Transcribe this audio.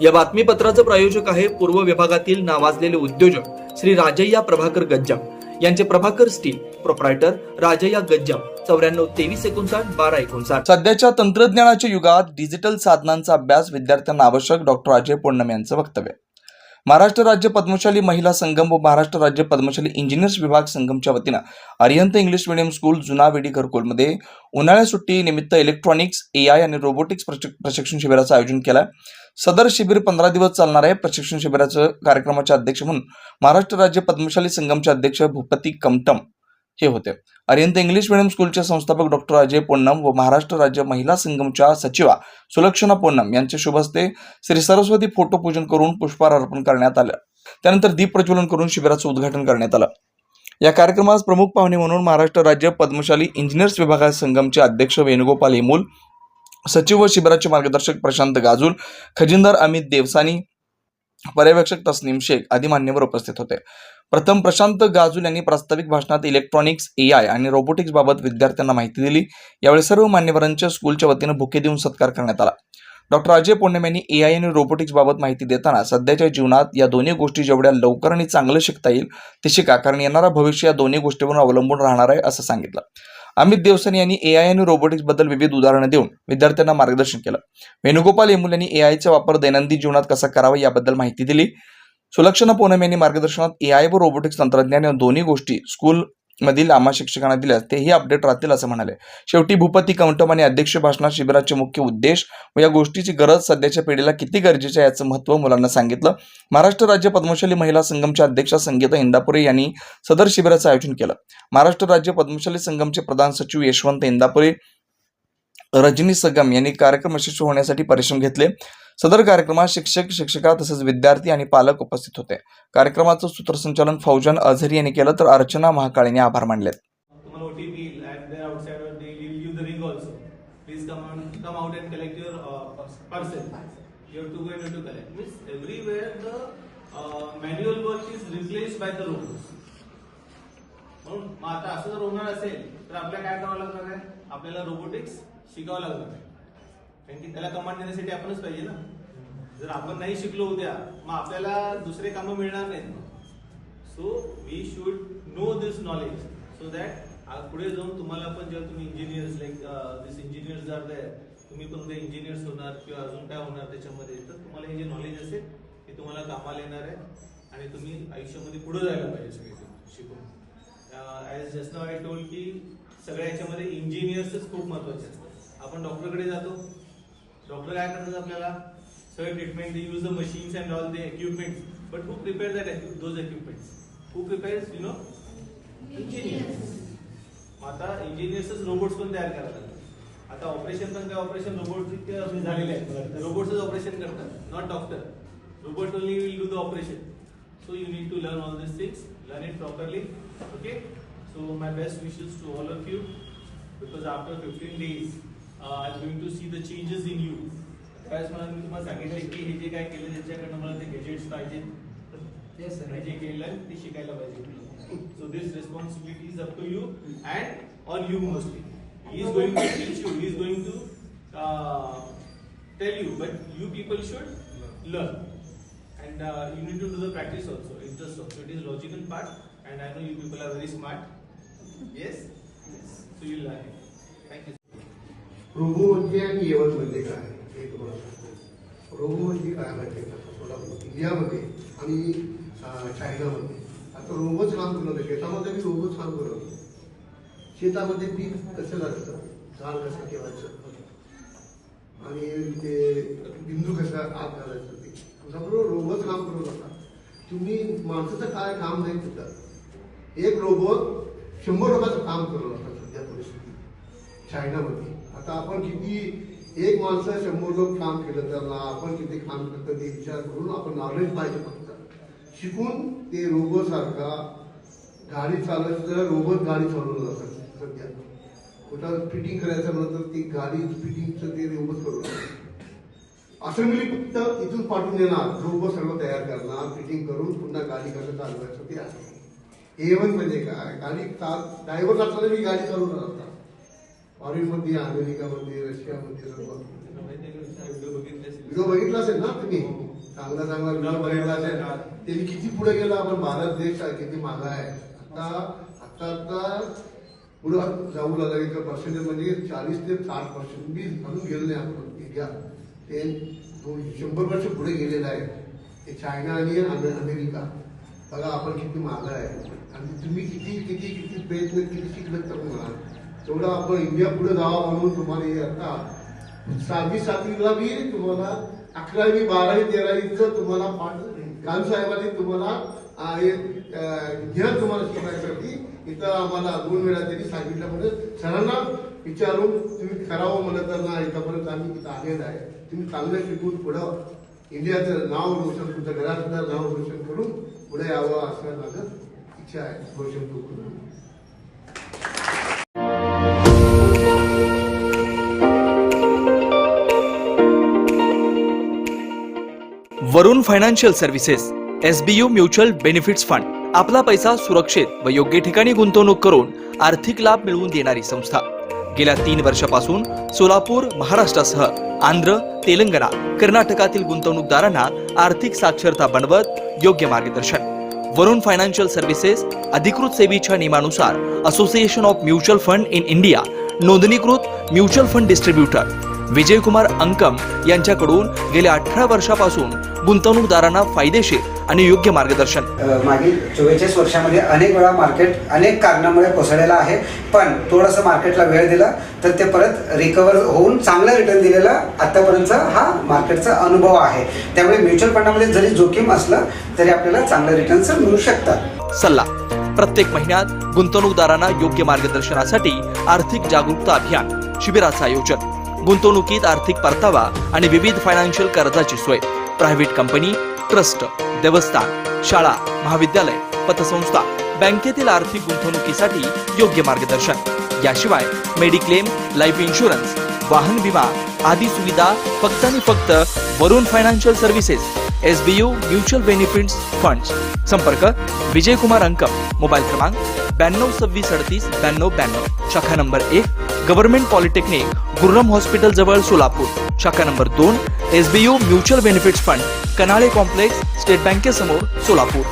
या बातमीपत्राचं प्रायोजक आहे पूर्व विभागातील नावाजलेले उद्योजक श्री राजय्या प्रभाकर गज्जाम यांचे प्रभाकर स्टील प्रोप्रायटर राजय्या गज्जाम 94 2359 1259. सध्याच्या तंत्रज्ञानाच्या युगात डिजिटल साधनांचा अभ्यास विद्यार्थ्यांना आवश्यक. डॉक्टर अजय पोन्नम यांचं वक्तव्य. महाराष्ट्र राज्य पद्मशाली महिला संगम व महाराष्ट्र राज्य पद्मशाली इंजिनियर्स विभाग संगमच्या वतीनं अरिहंत इंग्लिश मीडियम स्कूल जुना वेडी घरकुलमध्ये उन्हाळ्या सुट्टी निमित्त इलेक्ट्रॉनिक्स, AI आणि रोबोटिक्स प्रशिक्षण शिबिराचं आयोजन केलं. सदर शिबिर 15 दिवस चालणार आहे. प्रशिक्षण शिबिराचं कार्यक्रमाचे अध्यक्ष म्हणून महाराष्ट्र राज्य पद्मशाली संगमचे अध्यक्ष भूपती कमटम हे होते. अरिहंत इंग्लिश मीडियम स्कूलचे संस्थापक डॉक्टर अजय पोन्नम व महाराष्ट्र राज्य महिला संगमच्या सचिवा सुलक्षणा पोन्नम यांच्या शुभ हस्ते श्री सरस्वती फोटो पूजन करून पुष्पहार अर्पण करण्यात आलं. त्यानंतर दीप प्रज्वलन करून शिबिराचं उद्घाटन करण्यात आलं. या कार्यक्रमास प्रमुख पाहुणे म्हणून महाराष्ट्र राज्य पद्मशाली इंजिनियर्स विभाग संगमचे अध्यक्ष वेणुगोपाल हेमूल, सचिव व शिबिराचे मार्गदर्शक प्रशांत गाजूल, खजिनदार अमित देवसानी, पर्यवेक्षक तस्नीम शेख आदी मान्यवर उपस्थित होते. प्रथम प्रशांत गाजूल यांनी प्रास्ताविक भाषणात इलेक्ट्रॉनिक्स, AI आणि रोबोटिक्स बाबत विद्यार्थ्यांना माहिती दिली. यावेळी सर्व मान्यवरांच्या स्कूलच्या वतीनं बुके देऊन सत्कार करण्यात आला. डॉक्टर अजय पोन्नम यांनी AI आणि रोबोटिक्स बाबत माहिती देताना सध्याच्या जीवनात या दोन्ही गोष्टी जेवढ्या लवकर आणि चांगलं शिकता येईल ते शिका, कारण येणारा भविष्य या दोन्ही गोष्टींवर अवलंबून राहणार आहे असं सांगितलं. अमित देवसानी यांनी AI आणि रोबोटिक्स बद्दल विविध उदाहरणं देऊन विद्यार्थ्यांना मार्गदर्शन केलं. वेणुगोपाल हेमूल यांनी AI चा वापर दैनंदिन जीवनात कसा करावा याबद्दल माहिती दिली. सुलक्षणा पोन्नम यांनी मार्गदर्शनात AI व रोबोटिक्स तंत्रज्ञान या दोन्ही गोष्टी स्कूल मधील आम्हा शिक्षकांना दिल्यास तेही अपडेट राहतील असं म्हणाले. शेवटी भूपती कमटम आणि अध्यक्ष भाषणात शिबिराचे मुख्य उद्देश व या गोष्टीची गरज सध्याच्या पिढीला किती गरजेचे आहे याचं महत्त्व मुलांना सांगितलं. महाराष्ट्र राज्य पद्मशाली महिला संगमच्या अध्यक्षा संगीता इंदापुरे यांनी सदर शिबिराचं आयोजन केलं. महाराष्ट्र राज्य पद्मशाली संगमचे प्रधान सचिव यशवंत इंदापुरे, रजनी सगम यांनी कार्यक्रम यशस्वी होण्यासाठी परिश्रम घेतले. सदर कार्यक्रमात शिक्षक, शिक्षिका तसेच विद्यार्थी आणि पालक उपस्थित होते. कार्यक्रमाचं सूत्रसंचालन फौजन अझहरी यांनी केलं तर अर्चना महाकाळ यांनी आभार मानले. आता असं जर होणार असेल तर आपल्याला काय करावं लागणार आहे? आपल्याला रोबोटिक्स शिकावं लागणार आहे, कारण की त्याला कमांड देण्यासाठी आपणच पाहिजे ना. जर आपण नाही शिकलो उद्या मग आपल्याला दुसरे कामं मिळणार नाहीत. So we should know this knowledge so that पुढे जाऊन तुम्हाला पण जेव्हा तुम्ही engineers like this engineers are there, तुम्ही पण ते इंजिनियर्स होणार किंवा अजून काय होणार त्याच्यामध्ये, तर तुम्हाला हे जे नॉलेज असेल ते तुम्हाला कामाला येणार आहे आणि तुम्ही आयुष्यामध्ये पुढे जायला पाहिजे सगळे शिकून. As just now I told की सगळ्या याच्यामध्ये इंजिनियर्सच खूप महत्वाचे असतात. आपण डॉक्टरकडे जातो, डॉक्टर काय करतात? आपल्याला सगळे treatment, they use the machines and all the equipments, but who prepare that those equipments? Who prepares? You know, engineers. आता इंजिनियर्सच रोबोट्स पण तयार करतात. आता ऑपरेशन पण काय ऑपरेशन रोबोट झालेले आहेत, रोबोट्सच ऑपरेशन करतात, not doctor. Robot only will do the operation. So you need to learn all these things, learn it properly. Okay, so my best wishes to all of you, because after 15 days I'm going to see the changes in you. त्यावेळेस मला मी तुम्हाला सांगितलं की हे जे काय केलं त्याच्याकडनं मला ते गॅजेट्स पाहिजे, जे केलं ते शिकायला पाहिजे. So this responsibility is up to you and on you mostly. He is going to teach you, he is going to tell you, but you people should learn. And you need to do the practice also, interest also. It is logical part, and I know you people are very smart. Yes? Yes. So you'll learn it. Thank you. Robo म्हणजे आणि येवत म्हणजे काय हे तुम्हाला सांगतो. Robot म्हणजे काय माहिती का? सोलापूर इंडियामध्ये आणि चायनामध्ये आता रोबोच काम करत होते. शेतामध्ये बी रोबोच काम करत होते. शेतामध्ये पीक कसं लागतं, झाड कसं ठेवायचं आणि ते बिंदू कसा आत घालायचं, ते सगळं रोबोट काम करत होता. तुम्ही माणसाचं काय काम नाही तिथं. एक रोबोट 100 लोकांचं काम करत होता सध्या परिस्थिती चायनामध्ये. आता आपण किती एक माणसं 100 लोक काम केलं तर आपण किती काम करतं ते विचार करून आपण नॉलेज पाहिजे. फक्त शिकून ते रोबोट सारखा गाडी चालवायचं तर रोबोट गाडी चालवलं जातात. सध्या कुठं फिटिंग करायचं म्हणलं तर ती गाडी फिटिंगचं ते रोबोट करून असेंब्ली फक्त इथून पाठवून देणार, रोबोट सर्व तयार करणार, फिटिंग करून पुन्हा गाडी कसं चालवायचं ते आहे. A1 म्हणजे काय? गाडी ड्रायव्हर नसताना मी गाडी चालवून राहतात. फॉरेनमध्ये, अमेरिकामध्ये, रशियामध्ये सर्व व्हिडिओ बघितला असेल ना तुम्ही. चांगला चांगला रिझल्ट बघितला असेल त्यांनी किती पुढे गेला. आपण भारत देश किती मागा आहे. आता पुढं जाऊ लागला. इथं पर्सेंटेज म्हणजे 40 ते 60% बी अजून गेलो नाही आपण. इंडिया ते 100 वर्ष पुढे गेलेलं आहे. ते चायना आणि अमेरिका बघा आपण किती मागा आहे. आणि तुम्ही किती किती किती प्रयत्न किती शिकलं तर म्हणा तेवढं आपण इंडिया पुढे जावा म्हणून तुम्हाला हे आता 6वी 7वीला बी तुम्हाला 11वी 12वी 13वीचं तुम्हाला कान साहेबांनी तुम्हाला घ्या तुम्हाला शिकण्यासाठी इथं आम्हाला 2 वेळा त्यांनी सांगितलं. म्हणजे सरांना विचारून तुम्ही करावं म्हणत तर ना इथंपर्यंत आम्ही तिथं आलेलं आहे. तुम्ही चांगलं शिकून पुढं इंडियाचं नाव रोशन तुमच्या घरातलं नाव रोशन करून पुढे यावं असं माझं इच्छा आहे. रोशन करून Varun financial services SBU mutual benefits fund आपला पैसा सुरक्षित व योग्य ठिकाणी गुंतवणूक करून आर्थिक लाभ मिळवून देणारी संस्था. गेल्या 3 वर्षापासून सोलापूर, महाराष्ट्रासह आंध्र, तेलंगणा, कर्नाटकातील गुंतवणूकदारांना आर्थिक साक्षरता बनवत योग्य मार्गदर्शन. वरुण फायनान्शियल सर्व्हिसेस अधिकृत सेवेच्या नियमानुसार association of mutual fund in India नोंदणीकृत mutual fund distributor Vijaykumar Ankam यांच्याकडून गेल्या 18 वर्षापासून गुंतवणूकदारांना फायदेशीर आणि योग्य मार्गदर्शन. मागील 44 वर्षामध्ये अनेक वेळा मार्केट अनेक कारणामुळे कोसळलेलं आहे. पण थोडंसं मार्केटला वेळ दिला तर ते परत रिकवर होऊन चांगलं रिटर्न दिलेला आतापर्यंतचा हा मार्केटचा अनुभव आहे. त्यामुळे म्युच्युअल फंडामध्ये जरी जोखीम असलं तरी आपल्याला चांगलं रिटर्न्स मिळू शकतात. सल्ला प्रत्येक महिन्यात गुंतवणूकदारांना योग्य मार्गदर्शनासाठी आर्थिक जागरूकता अभियान शिबिराचं आयोजन. गुंतवणुकीत आर्थिक परतावा आणि विविध फायनान्शियल कर्जाची सोय. प्रायव्हेट कंपनी, ट्रस्ट, देवस्थान, शाळा, महाविद्यालय, पतसंस्था, बँकेतील आर्थिक गुंतवणुकीसाठी योग्य मार्गदर्शन. याशिवाय मेडिक्लेम, लाईफ इन्शुरन्स, वाहन विमा आदी सुविधा फक्त आणि फक्त Varun financial services SBU mutual benefits funds. संपर्क विजयकुमार अंकम. मोबाईल क्रमांक 922638 9292. शाखा number 1 government polytechnic, Gurram hospital जवळ सोलापूर. शाखा number 2 SBU mutual benefits fund, Kanale complex, state बँकेसमोर, सोलापूर.